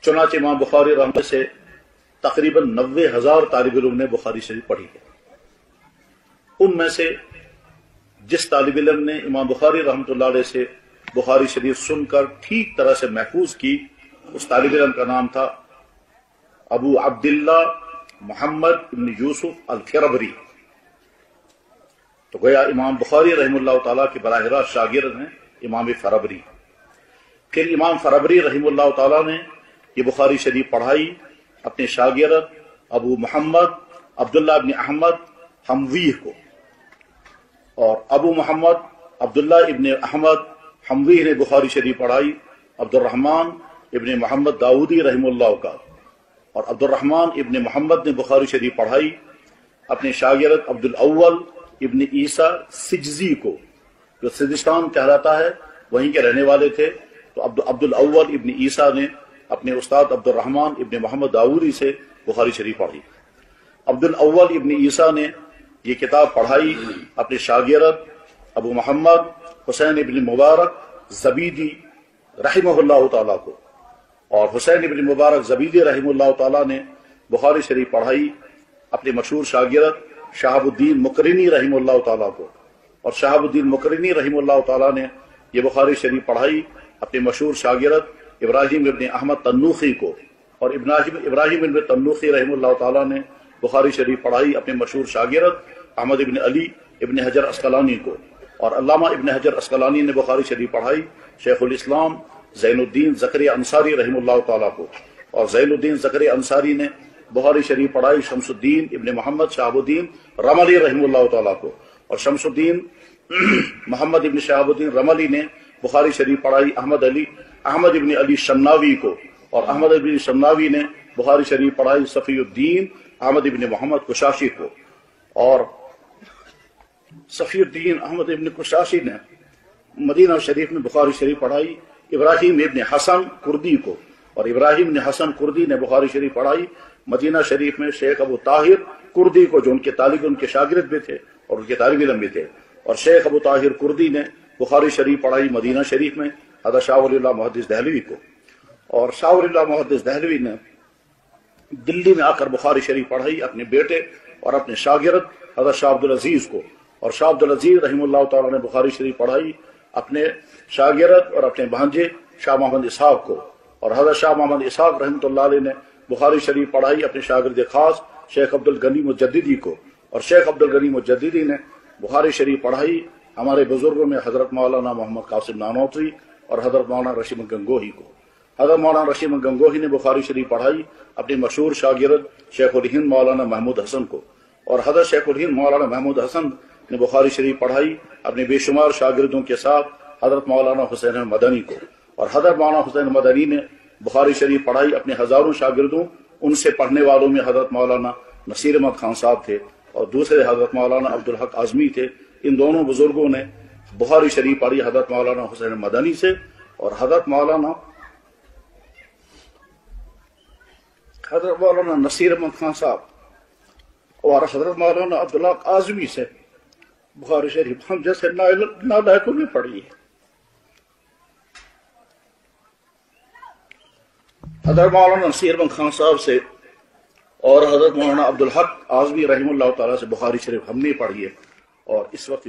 چنانچہ امام بخاری رحمۃ سے تقریباً 90,000 طالب علم نے بخاری شریف پڑھی ہے۔ ان میں سے جس طالب علم نے امام بخاری رحمۃ اللہ علیہ سے بخاری شریف سن کر ٹھیک طرح سے محفوظ کی، اس طالب علم کا نام تھا ابو عبداللہ محمد بن یوسف الفربری۔ تو گویا امام بخاری رحمہ اللہ تعالیٰ کے براہ راست شاگرد ہیں امام فربری۔ پھر امام فربری رحمہ اللہ تعالیٰ نے یہ بخاری شریف پڑھائی اپنے شاگرد ابو محمد عبداللہ ابن احمد حمویہ کو، اور ابو محمد عبداللہ ابن احمد حمویہ نے بخاری شریف پڑھائی عبد الرحمن ابن محمد داودی رحمہ اللہ کا، اور عبد الرحمن ابن محمد نے بخاری شریف پڑھائی اپنے شاگرد عبد الاول ابن عیسیٰ سجزی کو، جو سجستان کہلاتا ہے وہیں کے رہنے والے تھے۔ تو عبد الاول ابن عیسیٰ نے اپنے استاد عبد الرحمن ابن محمد داودی سے بخاری شریف پڑھی۔ عبد الاول ابن عیسیٰ نے یہ کتاب پڑھائی اپنے شاگرد ابو محمد حسین ابن مبارک زبیدی رحمہ اللہ تعالیٰ کو، اور حسین ابن مبارک زبیدی رحمہ اللہ تعالیٰ نے بخاری شریف پڑھائی اپنے مشہور شاگرد شہاب الدین مقرنی رحمہ اللہ تعالیٰ کو، اور شہاب الدین مقرنی رحمہ اللہ تعالیٰ نے یہ بخاری شریف پڑھائی اپنے مشہور شاگرد ابراہیم ابن احمد تنوخی کو، اور ابراہیم ابن تنوخی رحمہ اللہ تعالیٰ نے بخاری شریف پڑھائی اپنے مشہور شاگرد احمد ابن علی ابن حجر اسقلانی کو، اور علامہ ابن حجر اسقلانی نے بخاری شریف پڑھائی شیخ الاسلام زین الدین زکریا انصاری رحمہ اللہ تعالیٰ کو، اور زین الدین زکریا انصاری نے بخاری شریف پڑھائی شمس الدین ابن محمد شہاب الدین رملی رحمہ اللہ تعالیٰ کو، اور شمس الدین محمد ابن شہاب الدین رملی نے بخاری شریف پڑھائی احمد ابن علی شناوی کو، اور احمد ابن شناوی نے بخاری شریف پڑھائی صفی الدین احمد ابن محمد کشاشی کو، اور صفی الدین احمد ابن کشاشی نے مدینہ شریف میں بخاری شریف پڑھائی ابراہیم ابن حسن کردی کو، اور ابراہیم ابن حسن کردی نے بخاری شریف پڑھائی مدینہ شریف میں شیخ ابو طاہر کردی کو، جو ان کے طالب ان کے شاگرد بھی تھے اور ان کے طالب علم بھی تھے، اور شیخ ابو طاہر کردی نے بخاری شریف پڑھائی مدینہ شریف میں حضرت شاہ ولی اللہ محدث دہلوی کو، اور شاہ ولی اللہ محدث دہلوی نے دلی میں آ کر بخاری شریف پڑھائی اپنے بیٹے اور اپنے شاگرد حضرت شاہ عبدالعزیز کو، اور شاہ عبدالعزیز رحمہ اللہ تعالیٰ نے بخاری شریف پڑھائی اپنے شاگرد اور اپنے بھانجے شاہ محمد اسحاق کو، اور حضرت شاہ محمد اسحاق رحمۃ اللہ علیہ نے بخاری شریف پڑھائی اپنے شاگرد خاص شیخ عبد الغنی مجددی کو، اور شیخ عبد الغنی مجددی نے بخاری شریف پڑھائی ہمارے بزرگوں میں حضرت مولانا محمد قاسم نانوتری اور حضرت مولانا رشید گنگوہی کو۔ حضرت مولانا رشید گنگوہی نے بخاری شریف پڑھائی اپنے مشہور شاگرد شیخ الہند مولانا محمود حسن کو، اور حضرت شیخ الہند مولانا محمود حسن نے بخاری شریف پڑھائی اپنے بے شمار شاگردوں کے ساتھ حضرت مولانا حسین مدنی کو، اور حضرت مولانا حسین مدنی نے بخاری شریف پڑھائی اپنے ہزاروں شاگردوں، ان سے پڑھنے والوں میں حضرت مولانا نصیر احمد خان صاحب تھے اور دوسرے حضرت مولانا عبدالحق اعظمی تھے۔ ان دونوں بزرگوں نے بخاری شریف پڑھی حضرت مولانا حسین مدنی سے، اور حضرت مولانا نصیر احمد خان صاحب اور حضرت مولانا عبدالحق اعظمی سے بخاری شریف ہم جیسے نالائقوں نے پڑھی ہے۔ حضرت مولانا نصیر احمد خان صاحب سے اور حضرت مولانا عبدالحق اعظمی رحمہ اللہ تعالیٰ سے بخاری شریف ہم نے پڑھی ہے، اور اس وقت